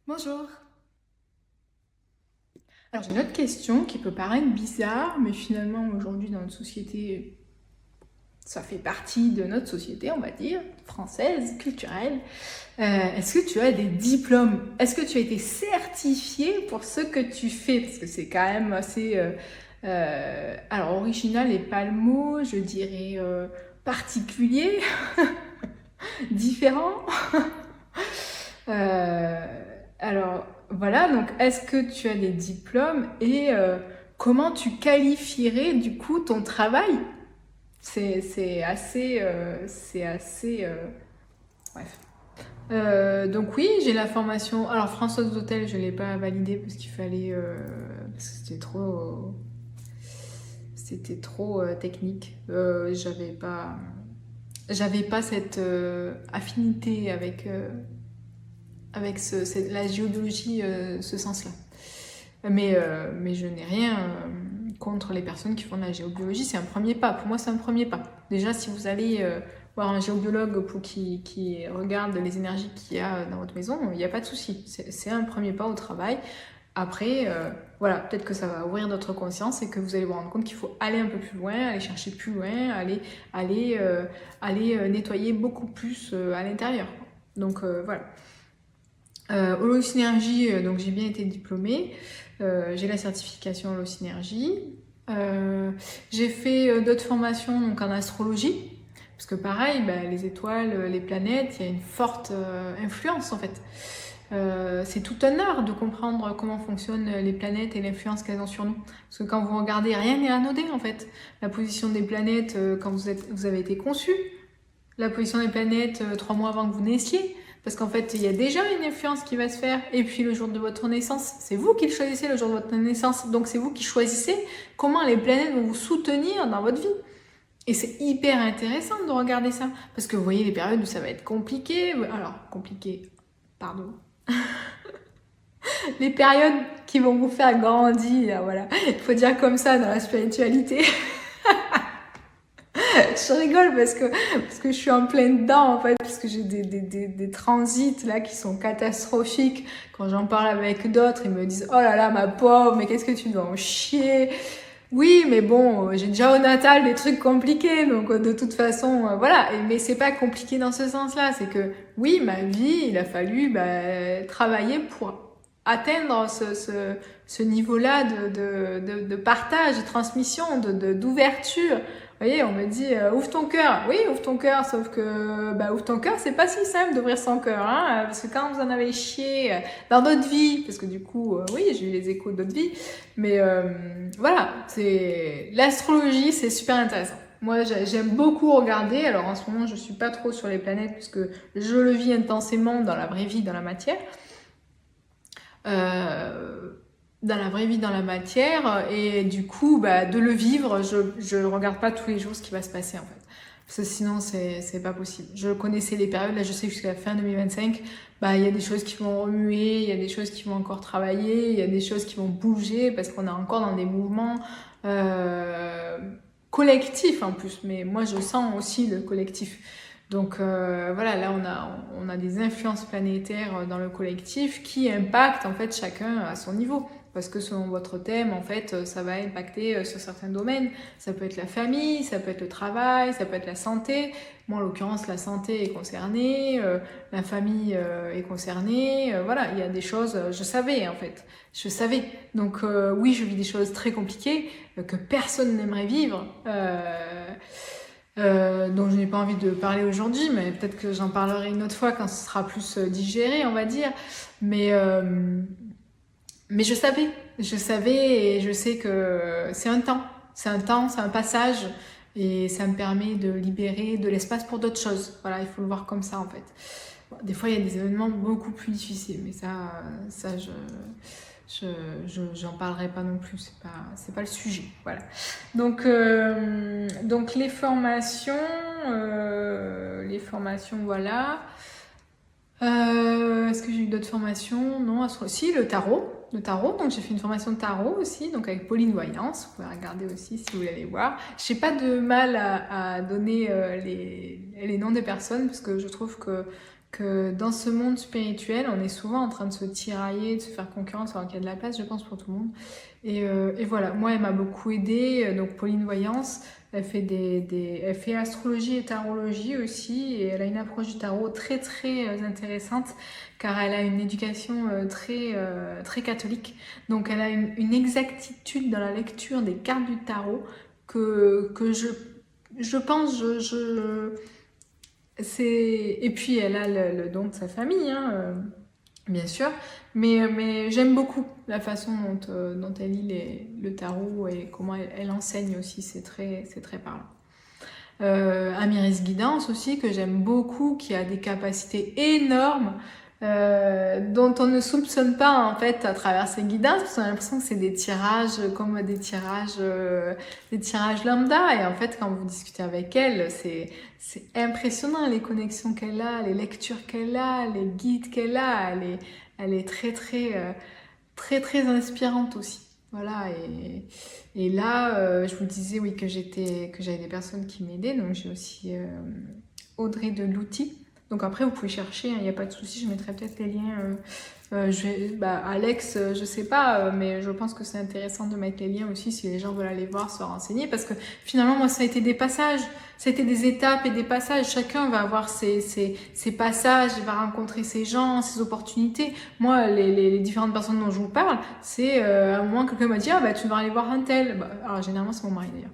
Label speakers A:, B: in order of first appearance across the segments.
A: Bonjour. Alors j'ai une autre question qui peut paraître bizarre, mais finalement aujourd'hui dans notre société, ça fait partie de notre société, on va dire, française, culturelle. Est-ce que tu as des diplômes? Est-ce que tu as été certifié pour ce que tu fais? Parce que c'est quand même assez... alors original et pas le mot, je dirais particulier, différent. Alors voilà, donc est-ce que tu as des diplômes et comment tu qualifierais du coup ton travail? C'est assez... bref. Donc oui, j'ai la formation... Alors Françoise d'Hôtel, je ne l'ai pas validée parce qu'il fallait... parce que c'était trop technique. J'avais pas cette affinité avec la géobiologie, ce sens-là. Mais je n'ai rien contre les personnes qui font de la géobiologie, c'est un premier pas. Pour moi, c'est un premier pas. Déjà, si vous allez voir un géobiologue qui regarde les énergies qu'il y a dans votre maison, il n'y a pas de souci. C'est un premier pas au travail. Après, voilà, peut-être que ça va ouvrir notre conscience et que vous allez vous rendre compte qu'il faut aller un peu plus loin, aller chercher plus loin, aller nettoyer beaucoup plus à l'intérieur. Donc voilà. Holosynergie, donc j'ai bien été diplômée. J'ai la certification Holosynergie. J'ai fait d'autres formations donc en astrologie. Parce que pareil, les étoiles, les planètes, il y a une forte influence en fait. C'est tout un art de comprendre comment fonctionnent les planètes et l'influence qu'elles ont sur nous. Parce que quand vous regardez, rien n'est anodin en fait. La position des planètes quand vous avez été conçu, la position des planètes 3 mois avant que vous naissiez, parce qu'en fait, il y a déjà une influence qui va se faire, et puis le jour de votre naissance, c'est vous qui le choisissez le jour de votre naissance, donc c'est vous qui choisissez comment les planètes vont vous soutenir dans votre vie. Et c'est hyper intéressant de regarder ça, parce que vous voyez les périodes où ça va être compliqué, alors compliqué, pardon, les périodes qui vont vous faire grandir, voilà, il faut dire comme ça dans la spiritualité. Je rigole parce que je suis en plein dedans en fait, parce que j'ai des transits là qui sont catastrophiques. Quand j'en parle avec d'autres, ils me disent oh là là ma pauvre, mais qu'est-ce que tu dois en chier. Oui, mais bon, j'ai déjà au natal des trucs compliqués, donc de toute façon, voilà. Mais c'est pas compliqué dans ce sens-là, c'est que oui, ma vie, il a fallu travailler pour atteindre ce niveau-là de partage, de transmission, d'ouverture. Vous voyez, on me dit ouvre ton cœur. Oui, ouvre ton cœur, sauf que ouvre ton cœur, c'est pas si simple d'ouvrir son cœur, hein, parce que quand vous en avez chié dans d'autres vies, parce que du coup, oui, j'ai eu les échos d'autres vies, mais voilà, c'est l'astrologie, c'est super intéressant. Moi, j'aime beaucoup regarder. Alors en ce moment, je suis pas trop sur les planètes puisque je le vis intensément dans la vraie vie, dans la matière. Dans la vraie vie, dans la matière, et du coup, de le vivre, je ne regarde pas tous les jours ce qui va se passer en fait. Parce que sinon, c'est pas possible. Je connaissais les périodes, là je sais que jusqu'à la fin 2025, il y a des choses qui vont remuer, il y a des choses qui vont encore travailler, il y a des choses qui vont bouger, parce qu'on est encore dans des mouvements collectifs en plus. Mais moi, je sens aussi le collectif. Donc voilà, là on a des influences planétaires dans le collectif qui impactent en fait chacun à son niveau. Parce que selon votre thème, en fait, ça va impacter sur certains domaines. Ça peut être la famille, ça peut être le travail, ça peut être la santé. Moi, en l'occurrence, la santé est concernée, la famille est concernée. Voilà, il y a des choses, je savais en fait. Je savais. Donc oui, je vis des choses très compliquées que personne n'aimerait vivre. Dont je n'ai pas envie de parler aujourd'hui, mais peut-être que j'en parlerai une autre fois quand ce sera plus digéré, on va dire. Mais je savais et je sais que c'est un temps, c'est un passage et ça me permet de libérer de l'espace pour d'autres choses. Voilà, il faut le voir comme ça en fait. Bon, des fois, il y a des événements beaucoup plus difficiles, mais ça j'en parlerai pas non plus, c'est pas le sujet, voilà. Donc les formations, voilà. Est-ce que j'ai eu d'autres formations? Non, si, le tarot. de tarot. Donc j'ai fait une formation de tarot aussi, donc avec Pauline Voyance. Vous pouvez regarder aussi si vous voulez aller voir. J'ai pas de mal à donner les noms des personnes parce que je trouve que dans ce monde spirituel, on est souvent en train de se tirailler, de se faire concurrence, alors qu'il y a de la place, je pense, pour tout le monde. Et voilà, moi, elle m'a beaucoup aidée. Donc Pauline Voyance, elle fait elle fait astrologie et tarologie aussi, et elle a une approche du tarot très très intéressante, car elle a une éducation très catholique. Donc elle a une exactitude dans la lecture des cartes du tarot que je pense, et puis elle a le don de sa famille, hein, bien sûr, mais j'aime beaucoup la façon dont elle lit le tarot et comment elle enseigne aussi, c'est très parlant. Amiris Guidance aussi, que j'aime beaucoup, qui a des capacités énormes, dont on ne soupçonne pas en fait à travers ses guidances, parce qu'on a l'impression que c'est des tirages comme des tirages lambda, et en fait quand vous discutez avec elle, c'est impressionnant les connexions qu'elle a, les lectures qu'elle a, les guides qu'elle a, elle est très inspirante aussi. Voilà, et là, je vous disais oui que j'avais des personnes qui m'aidaient, donc j'ai aussi Audrey de l'outil. Donc après, vous pouvez chercher, il n'y a pas de souci, je mettrai peut-être les liens. Alex, je sais pas, mais je pense que c'est intéressant de mettre les liens aussi si les gens veulent aller voir, se renseigner, parce que finalement, moi, ça a été des passages, ça a été des étapes et des passages. Chacun va avoir ses passages, il va rencontrer ses gens, ses opportunités. Moi, les différentes personnes dont je vous parle, c'est à un moment, quelqu'un m'a dit, ah bah tu devrais aller voir un tel. Bah, alors généralement, c'est mon mari d'ailleurs.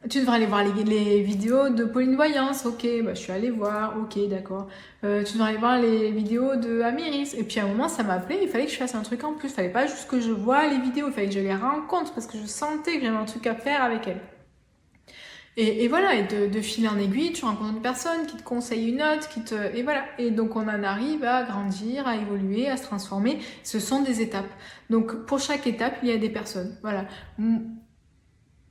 A: Tu devrais aller voir les vidéos de Pauline Voyance. Ok, bah, je suis allée voir. Ok, d'accord. Tu devrais aller voir les vidéos de Amiris. Et puis à un moment, ça m'appelait. Il fallait que je fasse un truc en plus. Il fallait pas juste que je vois les vidéos. Il fallait que je les rencontre parce que je sentais que j'avais un truc à faire avec elles. Et voilà, et de fil en aiguille, tu rencontres une personne qui te conseille une autre, et voilà. Et donc on en arrive à grandir, à évoluer, à se transformer. Ce sont des étapes. Donc pour chaque étape, il y a des personnes. Voilà.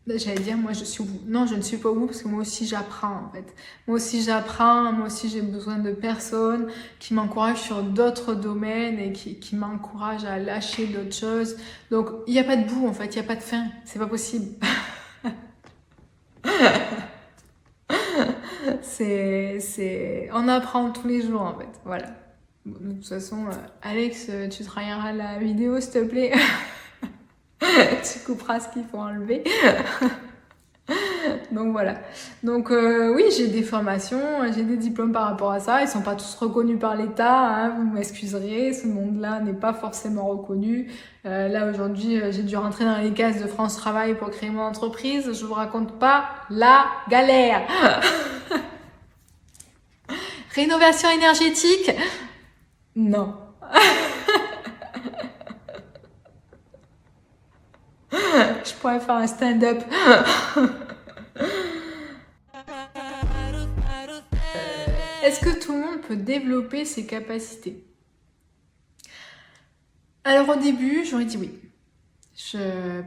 A: J'allais dire, moi je suis au bout. Non, je ne suis pas au bout parce que moi aussi j'apprends en fait. Moi aussi j'apprends, moi aussi j'ai besoin de personnes qui m'encouragent sur d'autres domaines et qui m'encouragent à lâcher d'autres choses. Donc il n'y a pas de bout en fait, il n'y a pas de fin. C'est pas possible. On apprend tous les jours en fait. Voilà. Bon, de toute façon, Alex, tu travailleras la vidéo s'il te plaît. Tu couperas ce qu'il faut enlever. Donc voilà. Donc oui, j'ai des formations, j'ai des diplômes par rapport à ça. Ils sont pas tous reconnus par l'État, hein, vous m'excuserez. Ce monde-là n'est pas forcément reconnu. Là aujourd'hui, j'ai dû rentrer dans les cases de France Travail pour créer mon entreprise. Je vous raconte pas la galère. Rénovation énergétique? Non. Je pourrais faire un stand-up. Est-ce que tout le monde peut développer ses capacités? Alors au début, j'aurais dit oui.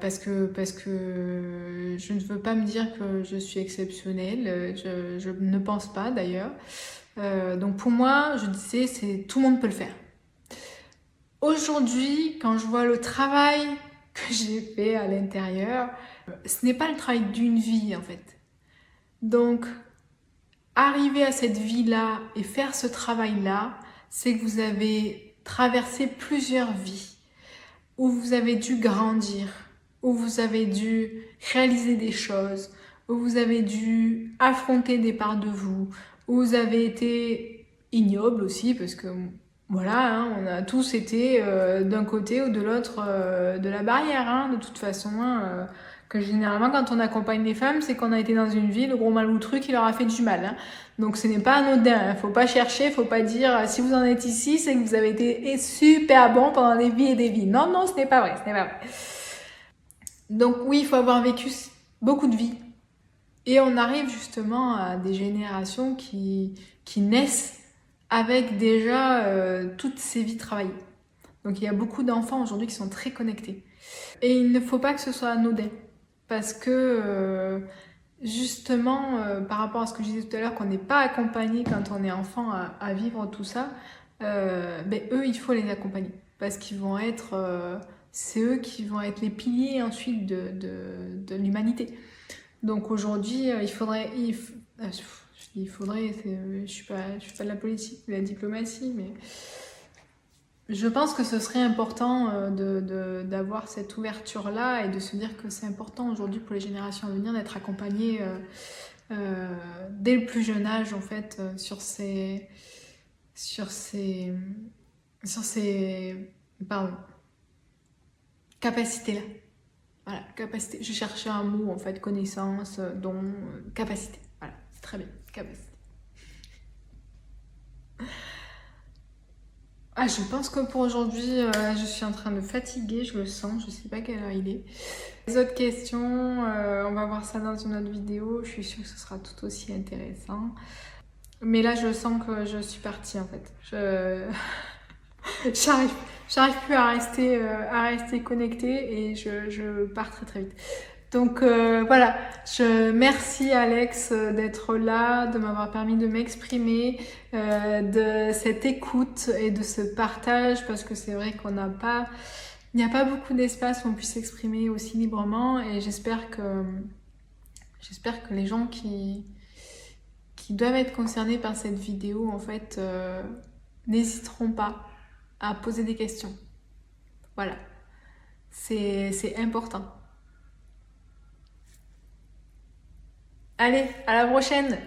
A: Parce que je ne veux pas me dire que je suis exceptionnelle. Je ne pense pas d'ailleurs. Donc pour moi, je disais, tout le monde peut le faire. Aujourd'hui, quand je vois le travail que j'ai fait à l'intérieur, ce n'est pas le travail d'une vie en fait. Donc, arriver à cette vie-là et faire ce travail-là, c'est que vous avez traversé plusieurs vies, où vous avez dû grandir, où vous avez dû réaliser des choses, où vous avez dû affronter des parts de vous, où vous avez été ignoble aussi, parce que voilà, hein, on a tous été d'un côté ou de l'autre de la barrière, hein, de toute façon. Hein, que généralement, quand on accompagne les femmes, c'est qu'on a été dans une vie, le gros maloutreux qui leur a fait du mal. Hein. Donc ce n'est pas anodin, hein. Faut pas chercher, faut pas dire si vous en êtes ici, c'est que vous avez été super bon pendant des vies et des vies. Non, non, ce n'est pas vrai, ce n'est pas vrai. Donc oui, il faut avoir vécu beaucoup de vies. Et on arrive justement à des générations qui naissent avec déjà toutes ces vies travaillées. Donc il y a beaucoup d'enfants aujourd'hui qui sont très connectés. Et il ne faut pas que ce soit anodin. Parce que justement, par rapport à ce que je disais tout à l'heure, qu'on n'est pas accompagné quand on est enfant à vivre tout ça, eux, il faut les accompagner. parce qu'ils vont être, c'est eux qui vont être les piliers ensuite de l'humanité. Donc aujourd'hui, je dis il faudrait, je suis pas de la politique, de la diplomatie, mais je pense que ce serait important d'avoir cette ouverture-là et de se dire que c'est important aujourd'hui pour les générations à venir d'être accompagnées dès le plus jeune âge en fait sur ces pardon, capacités-là. Voilà, capacité. Je cherchais un mot en fait, connaissance, don, capacité. Voilà, c'est très bien, capacité. Ah, je pense que pour aujourd'hui, je suis en train de fatiguer, je le sens, je sais pas quelle heure il est. Les autres questions, on va voir ça dans une autre vidéo, je suis sûre que ce sera tout aussi intéressant. Mais là, je sens que je suis partie en fait. J'arrive plus à rester connectée et je pars très très vite. Donc voilà, merci Alex d'être là, de m'avoir permis de m'exprimer, de cette écoute et de ce partage, parce que c'est vrai il n'y a pas beaucoup d'espace où on puisse s'exprimer aussi librement, et j'espère que les gens qui doivent être concernés par cette vidéo, en fait, n'hésiteront pas à poser des questions. Voilà, c'est important. Allez, à la prochaine!